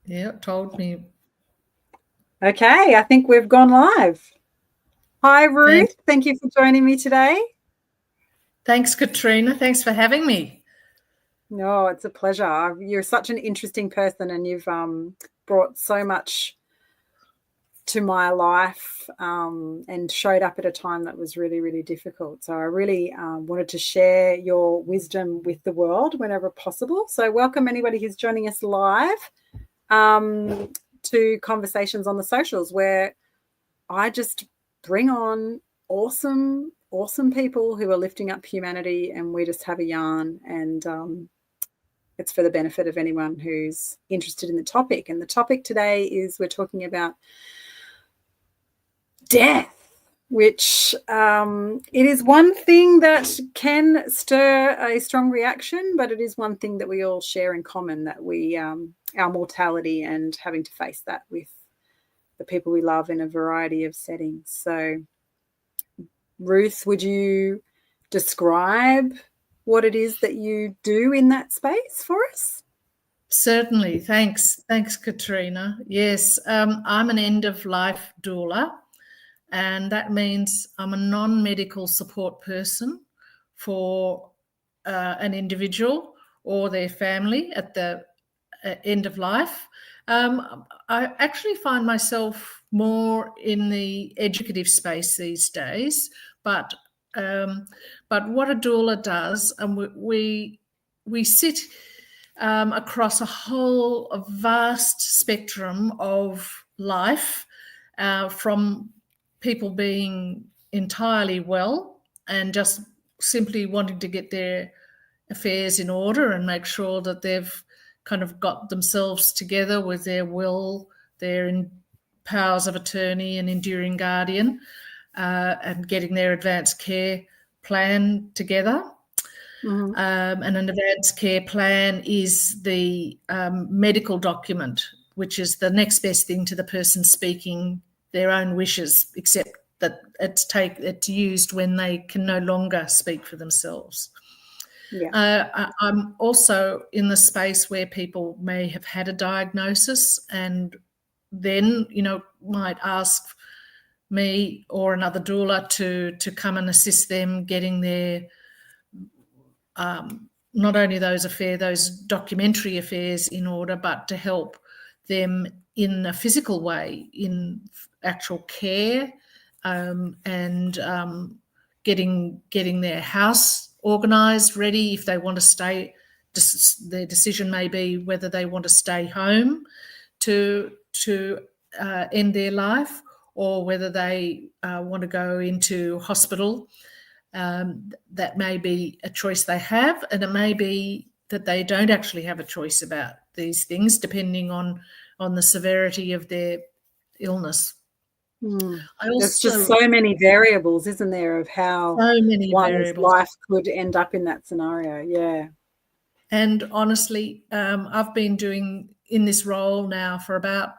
Yeah, told me. Okay, I think we've gone live. Hi, Thanks. Ruth. Thank you for joining me today. Thanks, Katrina. Thanks for having me. No, it's a pleasure. You're such an interesting person, and you've brought so much to my life and showed up at a time that was really, really difficult. So I really wanted to share your wisdom with the world whenever possible. So welcome anybody who's joining us live to Conversations on the Socials, where I just bring on awesome people who are lifting up humanity, and we just have a yarn, and it's for the benefit of anyone who's interested in the topic. And the topic today is we're talking about death, which it is one thing that can stir a strong reaction, but it is one thing that we all share in common, that we our mortality and having to face that with the people we love in a variety of settings. So Ruth, would you describe what it is that you do in that space for us? Certainly. Thanks, Katrina. Yes, I'm an end-of-life doula, and that means I'm a non-medical support person for an individual or their family at the end of life. I actually find myself more in the educative space these days, but what a doula does, and we sit across a vast spectrum of life, from people being entirely well and just simply wanting to get their affairs in order and make sure that they've kind of got themselves together with their will, their powers of attorney and enduring guardian, and getting their advanced care plan together. Mm-hmm. And an advanced care plan is the medical document, which is the next best thing to the person speaking their own wishes, except that it's used when they can no longer speak for themselves. Yeah. I'm also in the space where people may have had a diagnosis and then, might ask me or another doula to come and assist them getting their not only those documentary affairs in order, but to help them in a physical way, in actual care, and getting their house organised, ready if they want to stay. Their decision may be whether they want to stay home to end their life, or whether they want to go into hospital. That may be a choice they have, and it may be that they don't actually have a choice about these things, depending on the severity of their illness. There's just so many variables, isn't there, of how one's life could end up in that scenario. Yeah. And honestly, I've been doing in this role now for about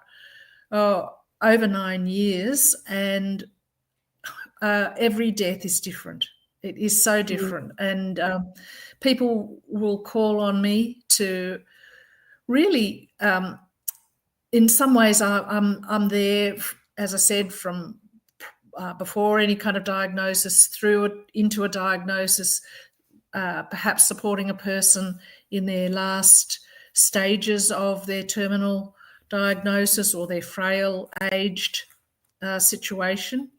over 9 years, and every death is different. It is so different. And people will call on me to really, in some ways, I'm there, as I said, from before any kind of diagnosis through into a diagnosis, perhaps supporting a person in their last stages of their terminal diagnosis or their frail, aged situation.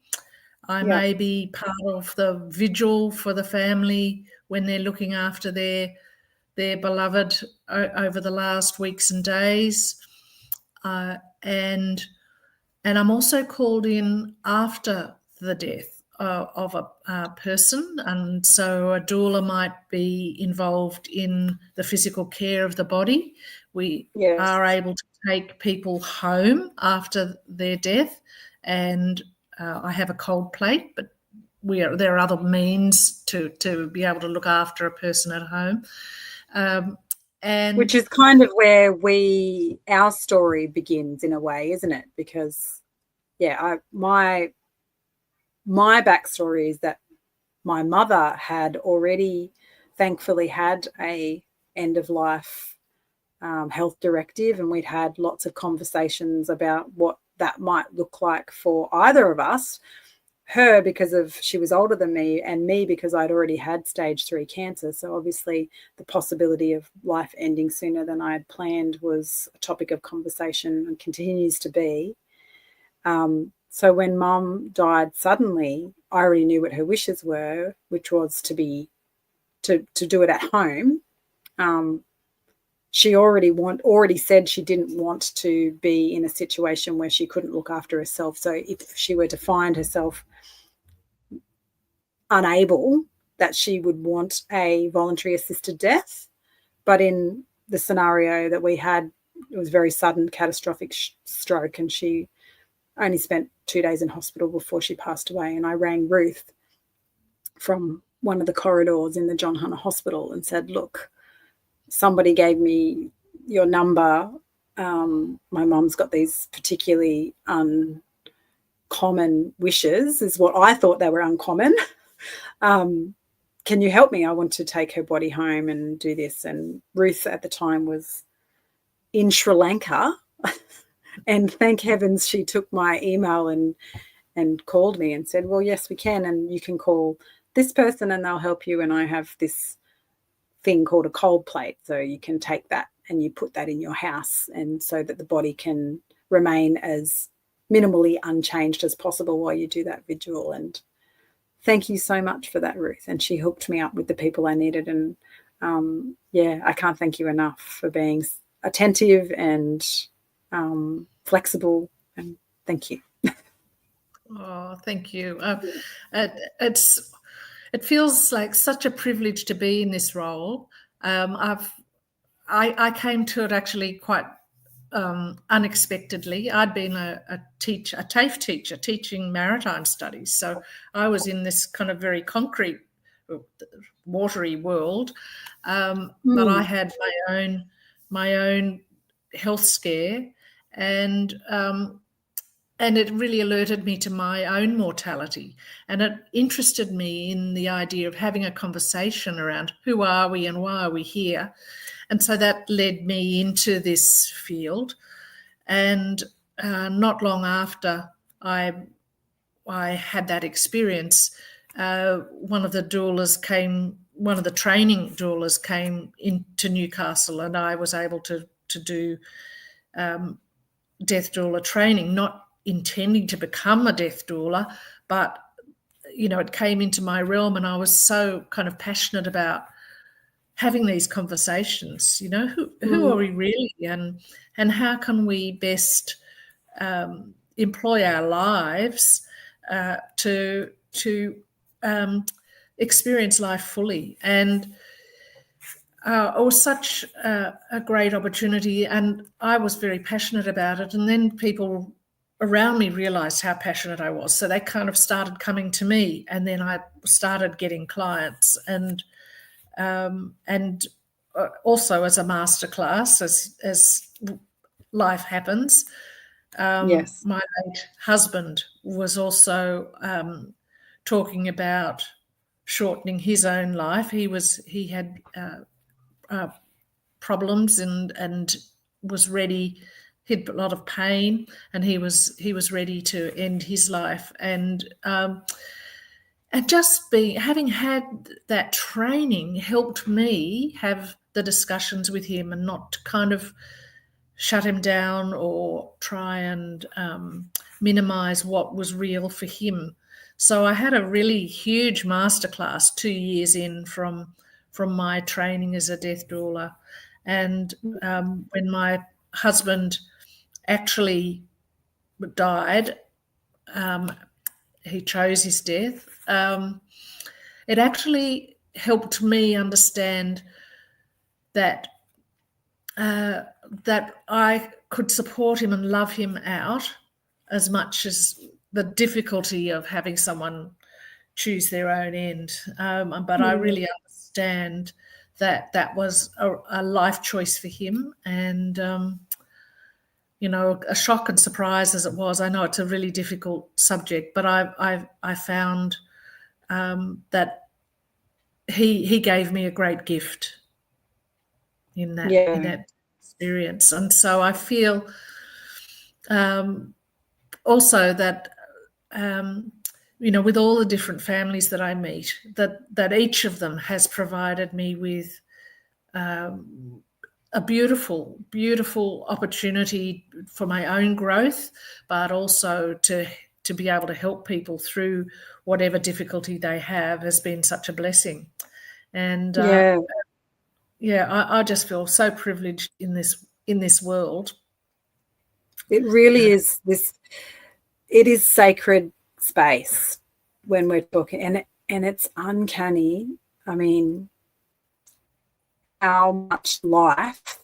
I may be part of the vigil for the family when they're looking after their beloved over the last weeks and days, and I'm also called in after the death of a person, and so a doula might be involved in the physical care of the body. We are able to take people home after their death, and I have a cold plate, but there are other means to be able to look after a person at home. And which is kind of where our story begins in a way, isn't it? Because my backstory is that my mother had already thankfully had a end of life health directive, and we'd had lots of conversations about what that might look like for either of us. Her because she was older than me, and me because I'd already had stage 3 cancer. So obviously the possibility of life ending sooner than I had planned was a topic of conversation and continues to be. So when Mum died suddenly, I already knew what her wishes were, which was to do it at home. She already said she didn't want to be in a situation where she couldn't look after herself. So if she were to find herself unable, that she would want a voluntary assisted death. But in the scenario that we had, it was very sudden, catastrophic stroke, and she only spent 2 days in hospital before she passed away. And I rang Ruth from one of the corridors in the John Hunter Hospital and said, look, somebody gave me your number. My mum's got these particularly uncommon wishes, is what I thought they were uncommon. Can you help me? I want to take her body home and do this. And Ruth at the time was in Sri Lanka. And thank heavens she took my email and called me and said, well, yes, we can. And you can call this person and they'll help you. And I have this thing called a cold plate. So you can take that and you put that in your house, and so that the body can remain as minimally unchanged as possible while you do that vigil. And thank you so much for that, Ruth. And she hooked me up with the people I needed. And I can't thank you enough for being attentive and flexible. And thank you. Oh, thank you. It feels like such a privilege to be in this role. I came to it actually quite unexpectedly. I'd been a TAFE teacher teaching maritime studies, so I was in this kind of very concrete, watery world. But I had my own health scare, and it really alerted me to my own mortality, and it interested me in the idea of having a conversation around who are we and why are we here. And so that led me into this field. And not long after I had that experience, one of the training doulas came into Newcastle, and I was able to do death doula training, not intending to become a death doula, but it came into my realm, and I was so kind of passionate about having these conversations. Who are we really, and how can we best employ our lives to experience life fully. And it was such a great opportunity, and I was very passionate about it. And then people around me realised how passionate I was, so they kind of started coming to me, and then I started getting clients, and also as a masterclass, as life happens. Yes. My late husband was also talking about shortening his own life. He had problems and was ready. He had a lot of pain, and he was ready to end his life. And just having had that training helped me have the discussions with him, and not to kind of shut him down or try and minimise what was real for him. So I had a really huge masterclass 2 years in from my training as a death doula. And when my husband actually died, he chose his death. It actually helped me understand that I could support him and love him out as much as the difficulty of having someone choose their own end. But I really understand that was a life choice for him. And, a shock and surprise as it was, I know it's a really difficult subject, but I found that he gave me a great gift in that experience. And so I feel also that, with all the different families that I meet, that each of them has provided me with a beautiful, beautiful opportunity for my own growth, but also to be able to help people through whatever difficulty they have has been such a blessing. And I just feel so privileged in this world. It really is it is sacred space when we're talking, and it's uncanny. I mean, how much life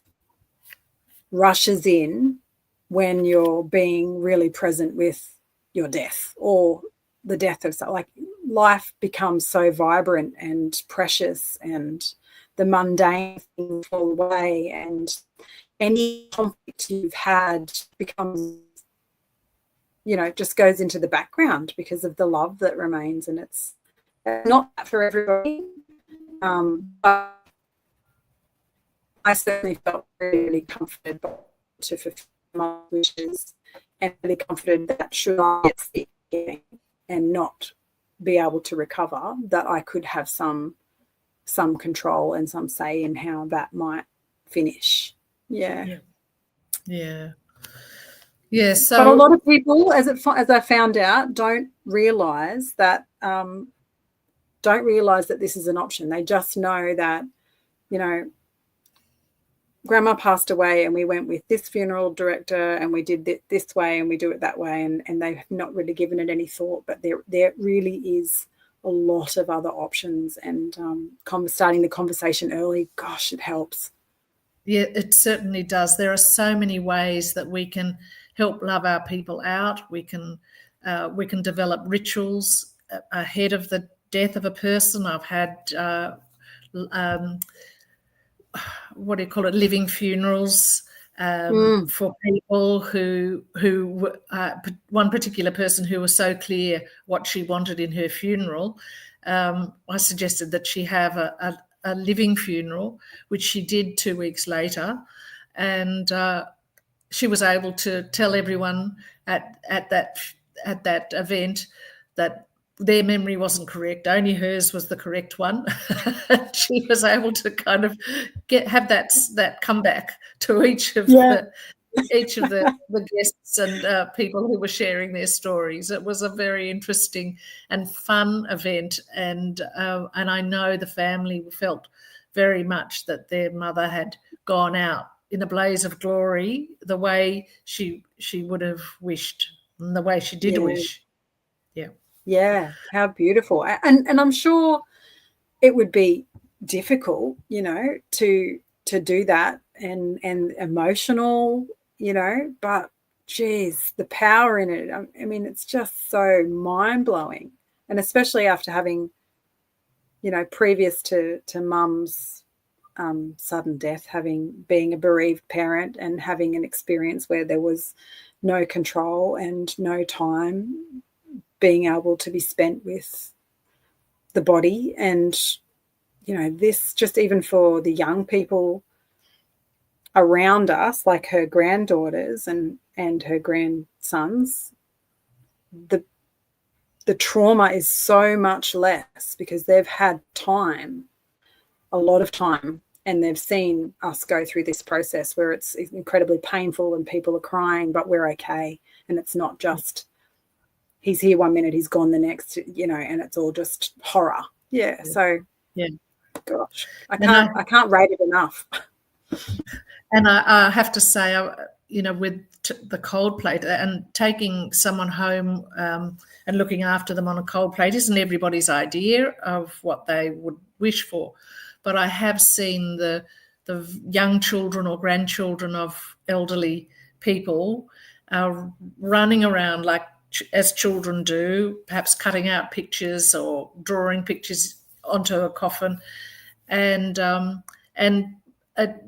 rushes in when you're being really present with your death or the death of something. Like, life becomes so vibrant and precious, and the mundane things fall away, and any conflict you've had becomes, just goes into the background because of the love that remains. And it's not for everybody, but I certainly felt really comforted to fulfill my wishes, and really comforted that should I get sick again and not be able to recover, that I could have some control and some say in how that might finish. Yeah. So, but a lot of people, as I found out, don't realise that this is an option. They just know that, Grandma passed away and we went with this funeral director and we did it this way and we do it that way, and they've not really given it any thought. But there really is a lot of other options, and starting the conversation early, gosh, it helps. Yeah, it certainly does. There are so many ways that we can help love our people out. We can develop rituals ahead of the death of a person. I've had living funerals for people who one particular person who was so clear what she wanted in her funeral. I suggested that she have a living funeral, which she did 2 weeks later, and she was able to tell everyone at that event that their memory wasn't correct, only hers was the correct one. She was able to kind of have that comeback to each of the guests and people who were sharing their stories. It was a very interesting and fun event, and I know the family felt very much that their mother had gone out in a blaze of glory, the way she would have wished, and the way she did wish. Yeah, how beautiful. And I'm sure it would be difficult, to do that, and emotional, but geez, the power in it. I mean, it's just so mind-blowing. And especially after having, previous to Mum's sudden death, being a bereaved parent and having an experience where there was no control and no time being able to be spent with the body. And, this just even for the young people around us, like her granddaughters and her grandsons, the trauma is so much less because they've had time, a lot of time, and they've seen us go through this process where it's incredibly painful and people are crying, but we're okay. And it's not just he's here 1 minute, he's gone the next, and it's all just horror. Yeah. So, gosh, I can't rate it enough. And I have to say, with the cold plate and taking someone home and looking after them on a cold plate isn't everybody's idea of what they would wish for. But I have seen the young children or grandchildren of elderly people running around like as children do, perhaps cutting out pictures or drawing pictures onto a coffin, and a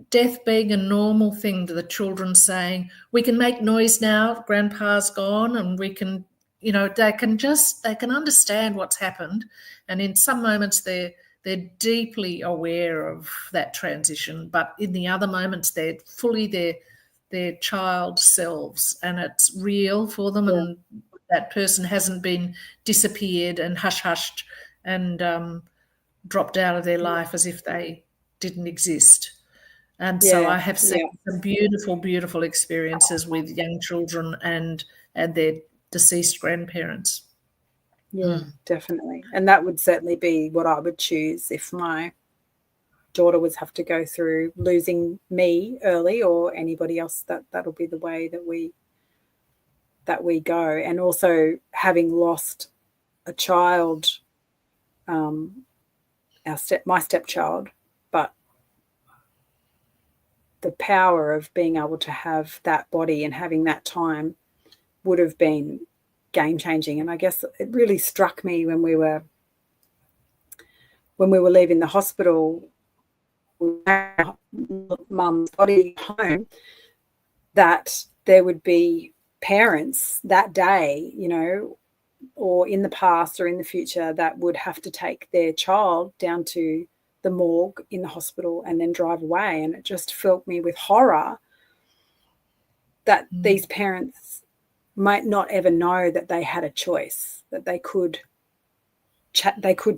death being a normal thing to the children, saying, we can make noise now, Grandpa's gone, and we can, they can understand what's happened. And in some moments they're they're deeply aware of that transition, but in the other moments they're fully their child selves, and it's real for them, and that person hasn't been disappeared and hushed and dropped out of their life as if they didn't exist. And so I have seen some beautiful, beautiful experiences with young children and their deceased grandparents. Yeah, definitely. And that would certainly be what I would choose if my daughter was have to go through losing me early, or anybody else. That'll be the way that we go. And also having lost a child, my stepchild, but the power of being able to have that body and having that time would have been game-changing. And I guess it really struck me when we were leaving the hospital, mum's body home, that there would be parents that day, you know, or in the past or in the future, that would have to take their child down to the morgue in the hospital and then drive away. And it just filled me with horror that these parents might not ever know that they had a choice, that they could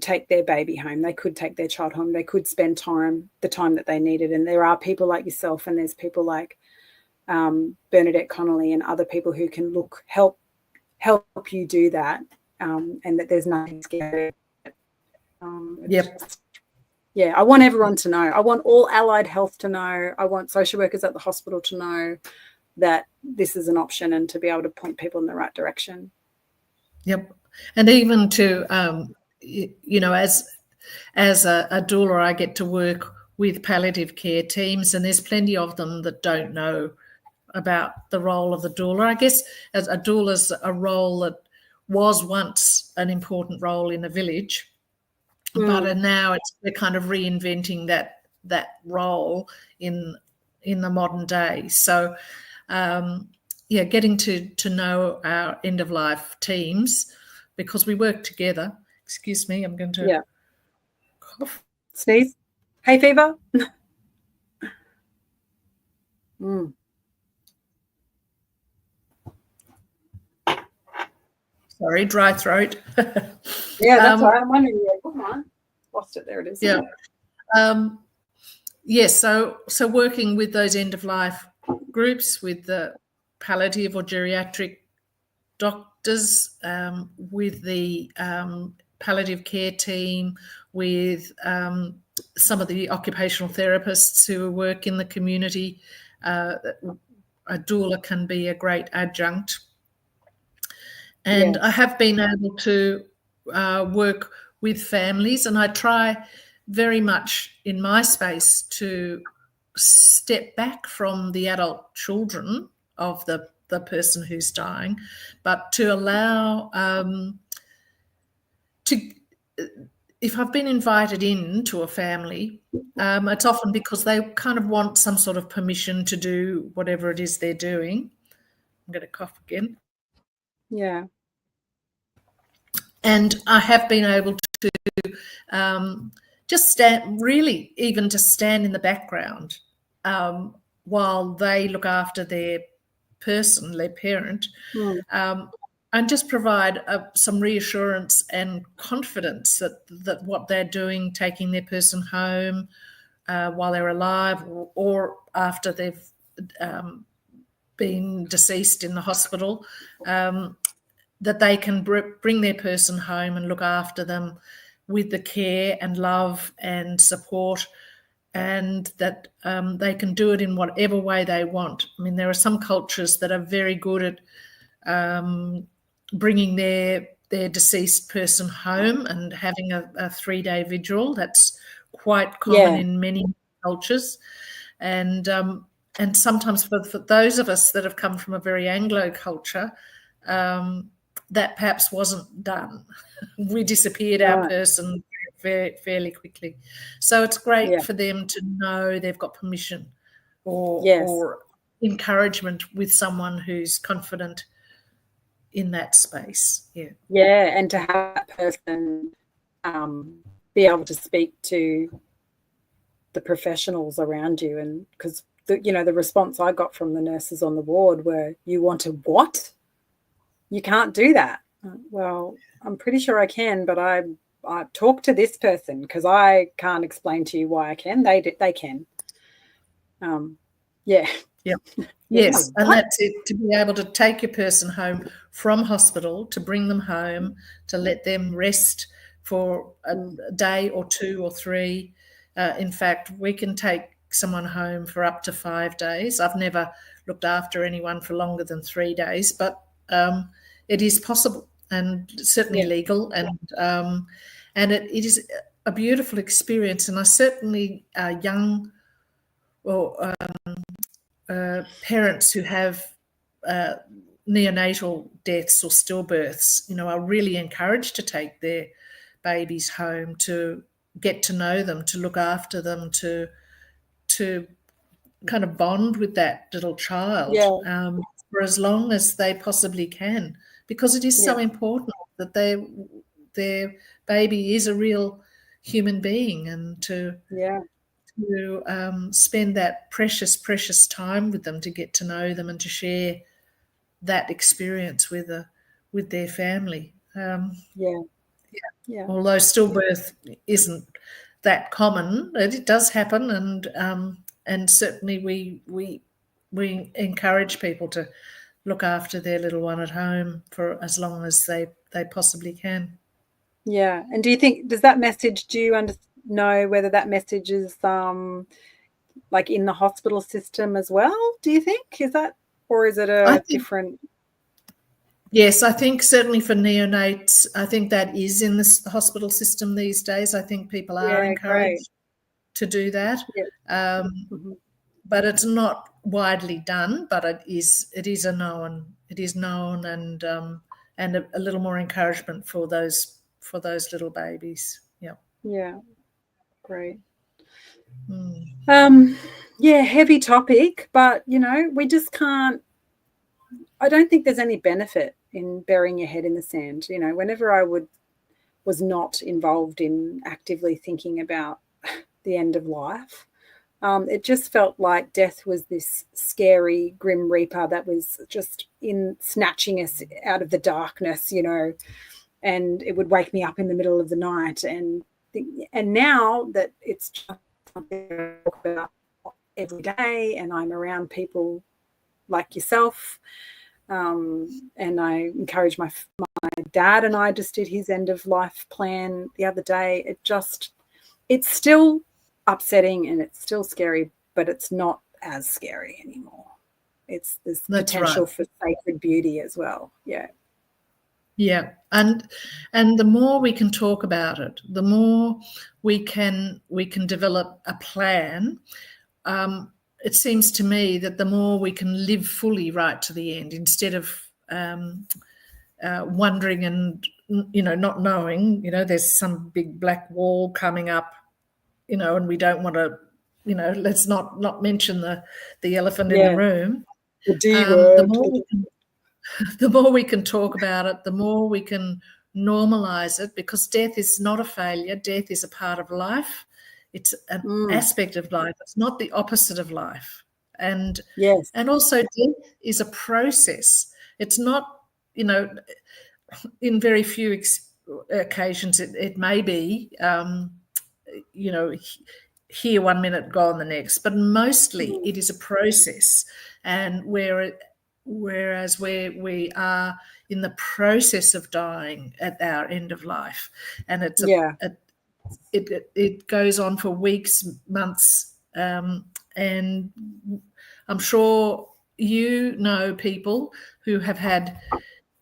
take their baby home, they could take their child home, they could spend the time that they needed. And there are people like yourself, and there's people like Bernadette Connolly and other people who can help you do that, and that there's nothing scary. Yeah, I want everyone to know. I want all allied health to know. I want social workers at the hospital to know that this is an option, and to be able to point people in the right direction. Yep. And even to, you know, as a doula, I get to work with palliative care teams, and there's plenty of them that don't know about the role of the doula. I guess as a doula is a role that was once an important role in a village, but now we're kind of reinventing that role in the modern day. So, getting to know our end of life teams, because we work together. Excuse me, I'm going to cough. Sneeze. Hay fever. Sorry, dry throat. Yeah, that's right. I'm wondering. Yeah, come on. Lost it. There it is. Yeah. So working with those end of life groups, with the palliative or geriatric doctors, with the palliative care team, with some of the occupational therapists who work in the community. A doula can be a great adjunct. And I have been able to work with families, and I try very much in my space to step back from the adult children of the person who's dying, but to allow if I've been invited into a family, it's often because they kind of want some sort of permission to do whatever it is they're doing. I'm going to cough again. Yeah. And I have been able to just stand in the background while they look after their person, their parent, and just provide some reassurance and confidence that what they're doing, taking their person home while they're alive, or after they've been deceased in the hospital, that they can bring their person home and look after them with the care and love and support, and that they can do it in whatever way they want. I mean, there are some cultures that are very good at bringing their deceased person home and having a 3-day vigil. That's quite common in many cultures. And sometimes for those of us that have come from a very Anglo culture, that perhaps wasn't done. We disappeared our person fairly quickly. So it's great for them to know they've got permission or encouragement with someone who's confident in that space. Yeah. Yeah, and to have that person be able to speak to the professionals around you. And because the response I got from the nurses on the ward were, "You want to what? You can't do that." Well, I'm pretty sure I can, but I talk to this person because I can't explain to you why I can. They can. Yeah. Yeah. Yes, and that's it, to be able to take your person home from hospital, to bring them home, to let them rest for a day or 2 or 3. In fact, we can take someone home for up to 5 days. I've never looked after anyone for longer than 3 days, but it is possible and certainly legal, and it is a beautiful experience. And I certainly young or parents who have neonatal deaths or stillbirths, are really encouraged to take their babies home, to get to know them, to look after them, to kind of bond with that little child for as long as they possibly can, because it is so important that their baby is a real human being, and to spend that precious time with them, to get to know them and to share that experience with their family. Although stillbirth isn't that common, it does happen, and certainly we encourage people to look after their little one at home for as long as they possibly can. Yeah. And do you think, do you know whether that message is like in the hospital system as well, do you think? Is that, or is it different? Yes, I think certainly for neonates, I think that is in the hospital system these days. I think people are encouraged to do that. But it's not widely done, but it is known, and a little more encouragement for those little babies. Yeah, great. Heavy topic, but we just can't. I don't think there's any benefit in burying your head in the sand. Whenever I was not involved in actively thinking about the end of life, it just felt like death was this scary grim reaper that was just in snatching us out of the darkness, and it would wake me up in the middle of the night. And now that it's just something I talk about every day, and I'm around people like yourself, and I encourage my dad, and I just did his end of life plan the other day. It's still upsetting and it's still scary, but it's not as scary anymore. There's potential for sacred beauty as well. Yeah, and the more we can talk about it, the more we can develop a plan. It seems to me that the more we can live fully right to the end, instead of wondering and not knowing. There's some big black wall coming up, and we don't want to. Let's not mention the elephant in the room. The D word. The more we can talk about it, the more we can normalize it, because death is not a failure. Death is a part of life. It's an aspect of life. It's not the opposite of life. And also death is a process. It's not, in very few occasions it may be, here 1 minute, gone the next, but mostly it is a process. And whereas we are in the process of dying at our end of life, and it's it goes on for weeks, months, and I'm sure people who have had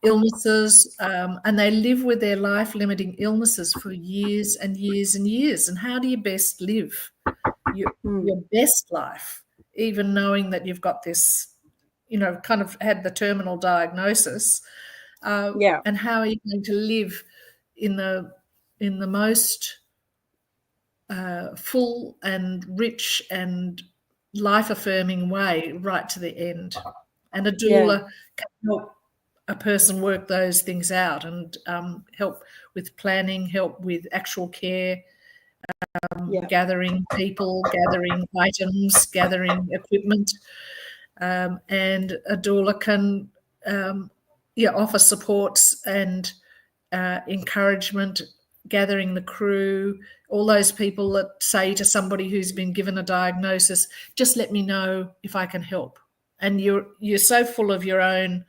illnesses, and they live with their life-limiting illnesses for years and years and years. And how do you best live your best life, even knowing that you've got this, kind of had the terminal diagnosis? And how are you going to live in the most full and rich and life-affirming way right to the end? And a doula can help a person work those things out, and help with planning, help with actual care, gathering people, gathering items, gathering equipment, and a doula can offer supports and encouragement, gathering the crew, all those people that say to somebody who's been given a diagnosis, just let me know if I can help. And you're so full of your own,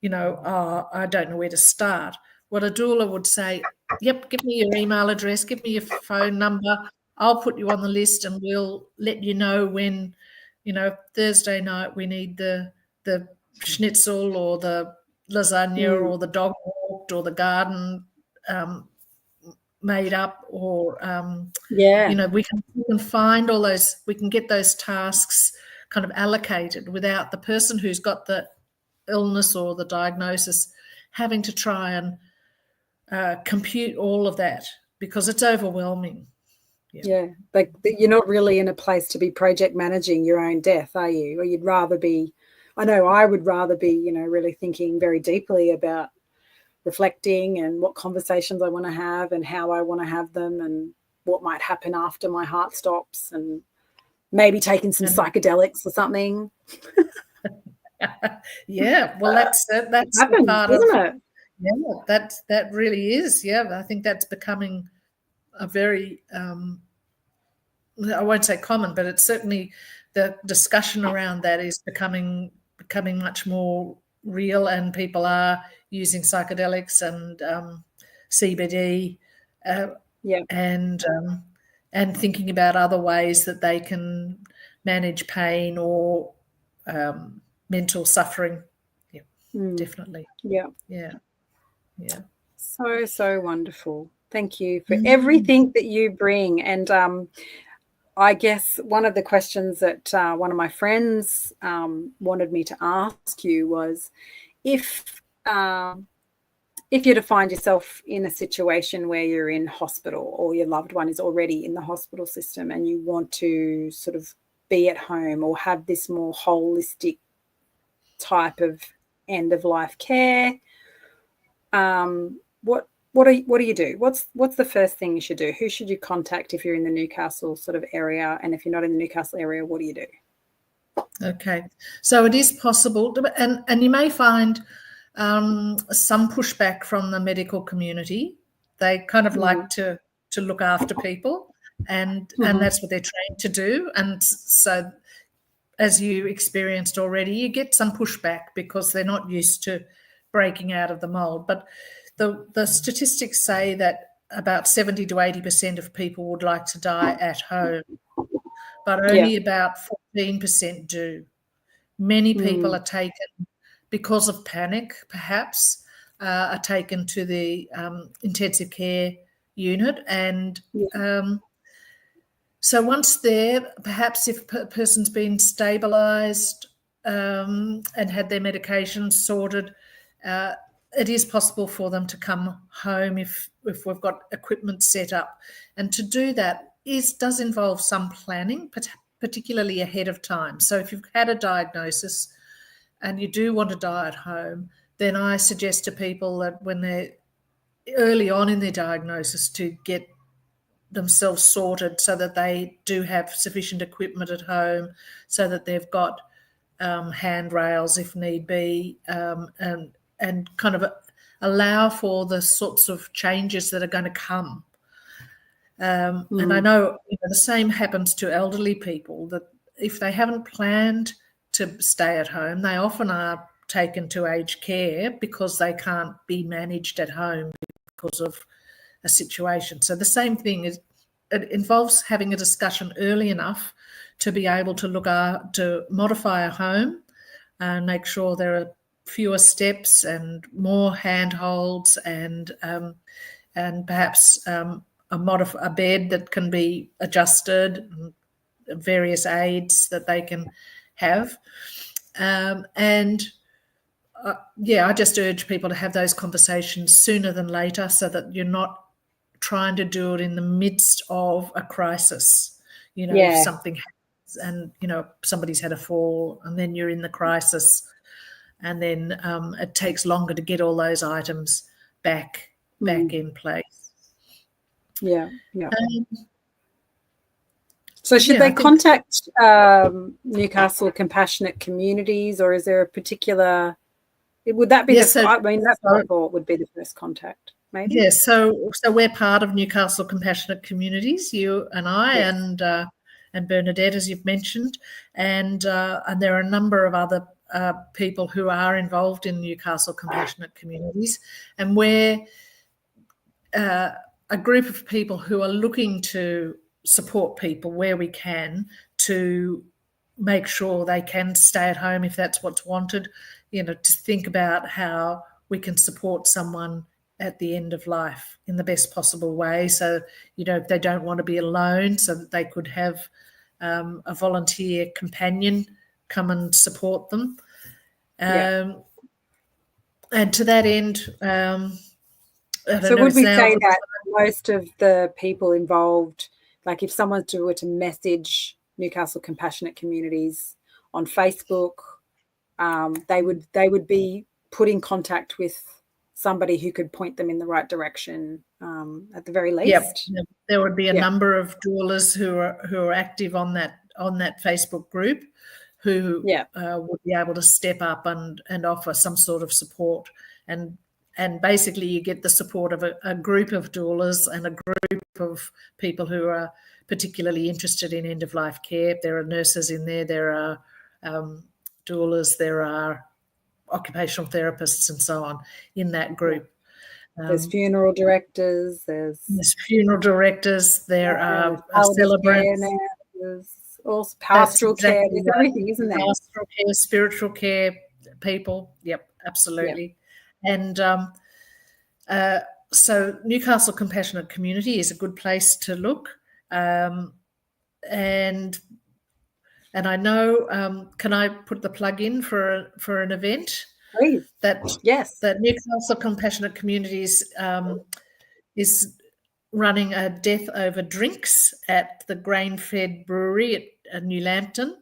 I don't know where to start. What a doula would say, yep, give me your email address, give me your phone number, I'll put you on the list and we'll let you know when, Thursday night we need the schnitzel or the lasagna or the dog walked or the garden made up, or we can find all those, we can get those tasks kind of allocated without the person who's got the illness or the diagnosis having to try and compute all of that, because it's overwhelming. Like you're not really in a place to be project managing your own death, are you? Or you'd rather be, I know I would rather be, really thinking very deeply about reflecting and what conversations I want to have and how I want to have them and what might happen after my heart stops, and maybe taking some psychedelics or something. Well, that's happens, part isn't of it? Yeah, that really is. I think that's becoming a very I won't say common, but it's certainly, the discussion around that is becoming much more real, and people are using psychedelics and CBD and thinking about other ways that they can manage pain or mental suffering. Definitely. Yeah. So wonderful. Thank you for everything that you bring. And I guess one of the questions that one of my friends wanted me to ask you was, if you're to find yourself in a situation where you're in hospital or your loved one is already in the hospital system and you want to sort of be at home or have this more holistic type of end of life care, what do you do? What's the first thing you should do? Who should you contact if you're in the Newcastle sort of area? And if you're not in the Newcastle area, what do you do? Okay, so it is possible, and you may find some pushback from the medical community. They kind of like to look after people, and that's what they're trained to do. And so, as you experienced already, you get some pushback because they're not used to breaking out of the mold. But the statistics say that about 70 to 80% of people would like to die at home, but only about 14% do. Many people are taken, because of panic, perhaps, are taken to the intensive care unit. And so once there, perhaps if a person's been stabilised and had their medications sorted, it is possible for them to come home if we've got equipment set up. And to do that does involve some planning, particularly ahead of time. So if you've had a diagnosis and you do want to die at home, then I suggest to people that when they're early on in their diagnosis to get themselves sorted so that they do have sufficient equipment at home, so that they've got handrails if need be, and kind of allow for the sorts of changes that are going to come. And I know the same happens to elderly people, that if they haven't planned to stay at home, they often are taken to aged care because they can't be managed at home because of a situation. So the same thing is, it involves having a discussion early enough to be able to to modify a home and make sure there are fewer steps and more handholds and perhaps a bed that can be adjusted, various aids that they can have. I just urge people to have those conversations sooner than later, so that you're not trying to do it in the midst of a crisis. If something happens and, somebody's had a fall and then you're in the crisis, and then it takes longer to get all those items back in place. Yeah. Um, So should Yeah, I they think contact Newcastle Compassionate Communities, or is there a particular? Would that be yes. I mean, that's what I thought would be the first contact, maybe. Yes, so we're part of Newcastle Compassionate Communities, you and I, Yes. and Bernadette, as you've mentioned, and there are a number of other people who are involved in Newcastle Compassionate Communities, and we're a group of people who are looking to support people where we can to make sure they can stay at home if that's what's wanted, to think about how we can support someone at the end of life in the best possible way. So, if they don't want to be alone, so that they could have a volunteer companion come and support them. And to that end, So would we say that most of the people involved, like if someone were to message Newcastle Compassionate Communities on Facebook, they would be put in contact with somebody who could point them in the right direction, at the very least? Yep. There would be a number of doulas who are active on that Facebook group who would be able to step up and offer some sort of support, and basically you get the support of a group of doulas and a group of people who are particularly interested in end-of-life care. There are nurses in there are doulas, there are occupational therapists and so on in that group. There's funeral directors, there's funeral directors, there are celebrants. There's also pastoral care, there's everything, isn't there? Pastoral care, spiritual care people. Yep, absolutely. Yep. And so Newcastle Compassionate Community is a good place to look. And I know, can I put the plug in for an event? Please. That Newcastle Compassionate Communities is running a Death Over Drinks at the Grain-Fed Brewery at New Lambton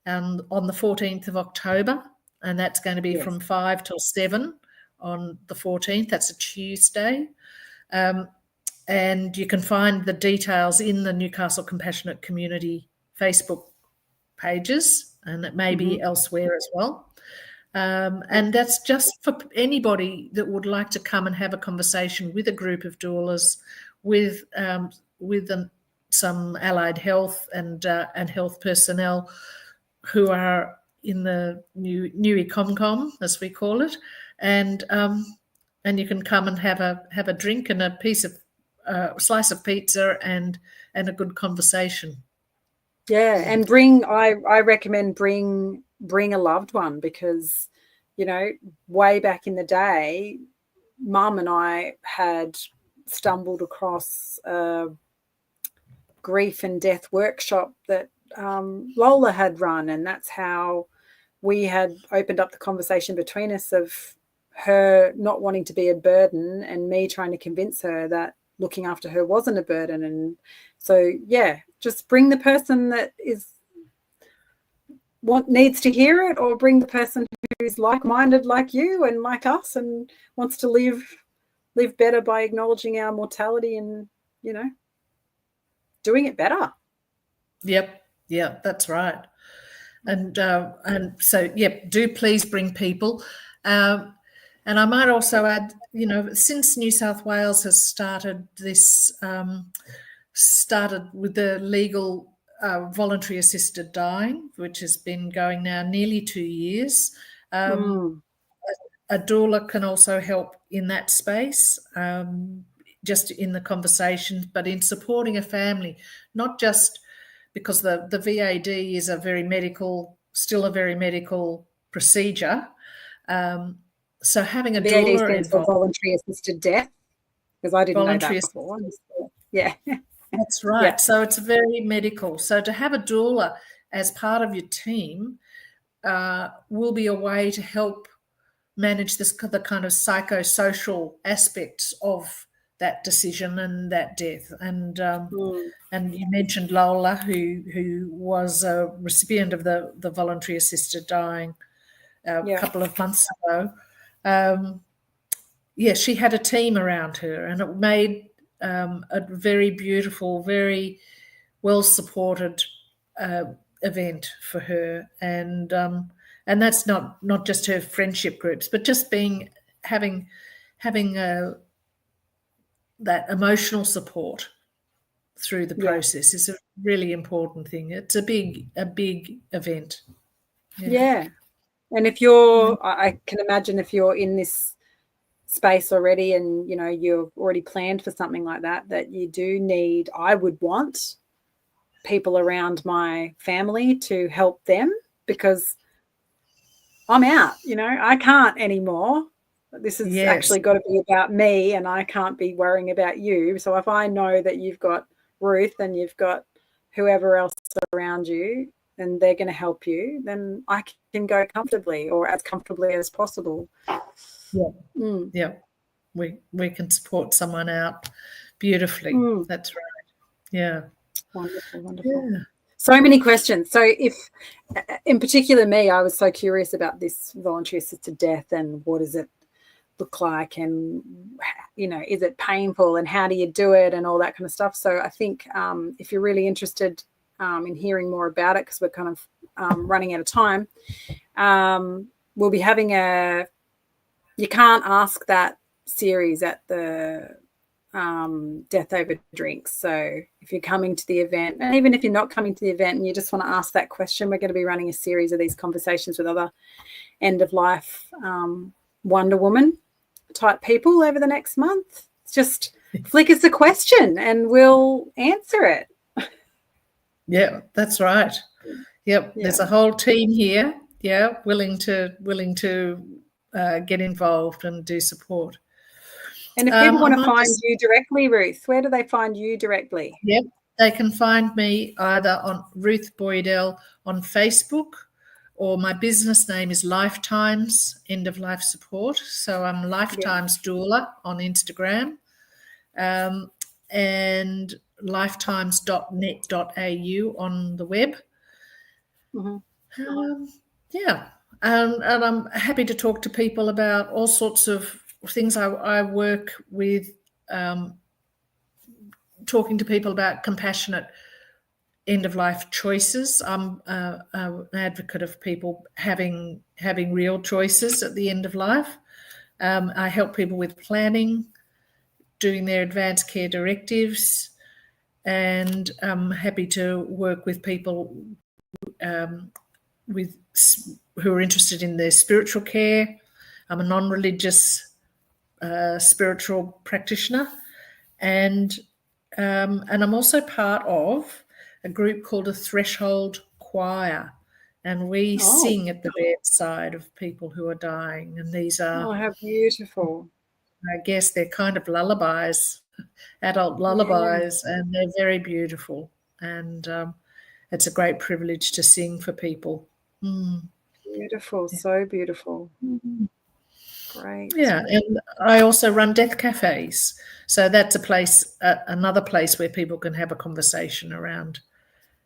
on the 14th of October, and that's going to be from 5 till 7 on the 14th. That's a Tuesday. And you can find the details in the Newcastle Compassionate Community Facebook pages, and it may be elsewhere as well. And that's just for anybody that would like to come and have a conversation with a group of doulas, with some allied health and health personnel who are in the new ComCom, as we call it, and you can come and have a drink and a piece of slice of pizza and a good conversation. Yeah, and I recommend bring a loved one, because way back in the day, Mum and I had stumbled across a grief and death workshop that Lola had run, and that's how we had opened up the conversation between us of her not wanting to be a burden and me trying to convince her that looking after her wasn't a burden. And so just bring the person that needs to hear it, or bring the person who's like-minded like you and like us and wants to live better by acknowledging our mortality and doing it better. Yep, that's right. And so do please bring people. And I might also add, since New South Wales has started this, started with the legal voluntary assisted dying, which has been going now nearly 2 years. A doula can also help in that space, just in the conversation, but in supporting a family, not just because the VAD is still a very medical procedure. So having a VAD doula stands for voluntary assisted death, because I didn't know that before. Yeah. That's right. Yeah. So it's very medical. So to have a doula as part of your team will be a way to help manage the kind of psychosocial aspects of that decision and that death. And you mentioned Lola, who was a recipient of the voluntary assisted dying a couple of months ago. She had a team around her, and it made a very beautiful, very well supported event for her, and that's not just her friendship groups, but just having that emotional support through the process is a really important thing. It's a big event. Yeah. And if you're, I can imagine if you're in this space already and, you've already planned for something like that, that you do need, I would want people around my family to help them, because I'm out, I can't anymore. This has actually got to be about me, and I can't be worrying about you. So if I know that you've got Ruth and you've got whoever else around you, and they're going to help you, then I can go comfortably, or as comfortably as possible. Yeah. We can support someone out beautifully. That's right. Yeah. Wonderful. Yeah. So many questions. So if, in particular me, I was so curious about this voluntary assisted death, and what does it look like, and, is it painful, and how do you do it, and all that kind of stuff. So I think if you're really interested in hearing more about it, because we're kind of running out of time, we'll be having You Can't Ask That series at the Death Over Drinks. So if you're coming to the event, and even if you're not coming to the event and you just want to ask that question, we're going to be running a series of these conversations with other end-of-life Wonder Woman type people over the next month. Just flick us a question and we'll answer it. Yeah, that's right. Yep. Yeah. There's a whole team here, willing to get involved and do support. And if people want to find you directly, Ruth, where do they find you directly? Yep, they can find me either on Ruth Boydell on Facebook, or my business name is Lifetimes End of Life Support. So I'm Lifetimes Doula on Instagram, and lifetimes.net.au on the web. And I'm happy to talk to people about all sorts of things. I work with talking to people about compassionate end-of-life choices. I'm an advocate of people having real choices at the end of life. I help people with planning, doing their advanced care directives, and I'm happy to work with people who are interested in their spiritual care. I'm a non-religious spiritual practitioner, and I'm also part of a group called a Threshold Choir, and we sing at the bedside of people who are dying. And these are how beautiful! I guess they're kind of lullabies, adult lullabies, and they're very beautiful. And it's a great privilege to sing for people. Beautiful, so beautiful. Great. Yeah, and I also run death cafes. So that's a place, another place where people can have a conversation around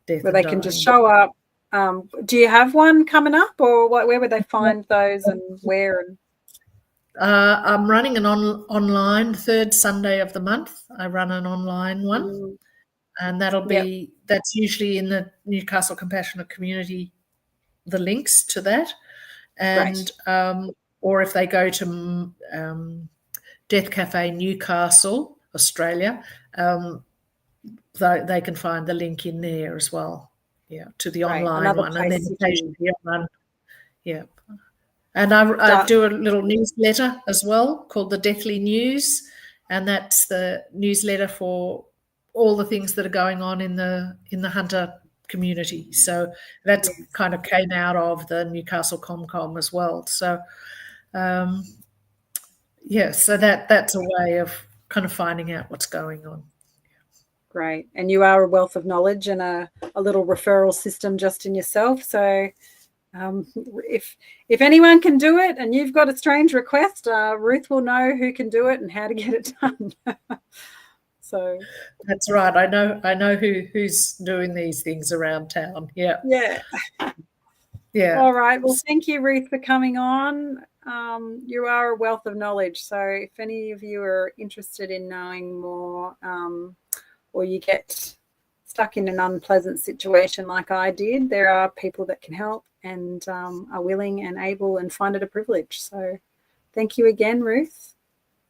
death. Where they can just show up. Do you have one coming up, or where would they find those, and where? I'm running an online third Sunday of the month. I run an online one, and that's usually in the Newcastle Compassionate Community, the links to that. And or if they go to Death Cafe Newcastle, Australia, they can find the link in there as well. Yeah, to the online one, and then occasionally run. Yeah, and I do a little newsletter as well called the Deathly News, and that's the newsletter for all the things that are going on in the Hunter community. So that's kind of came out of the Newcastle Comcom as well. So so that's a way of kind of finding out what's going on. Great. And you are a wealth of knowledge and a little referral system just in yourself. So if anyone can do it and you've got a strange request, Ruth will know who can do it and how to get it done. So that's right. I know who's doing these things around town. Yeah. Yeah. Yeah. All right. Well, thank you, Ruth, for coming on. You are a wealth of knowledge. So if any of you are interested in knowing more, or you get stuck in an unpleasant situation like I did, there are people that can help and are willing and able and find it a privilege. So thank you again, Ruth.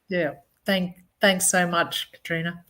Yeah. Thanks so much, Katrina.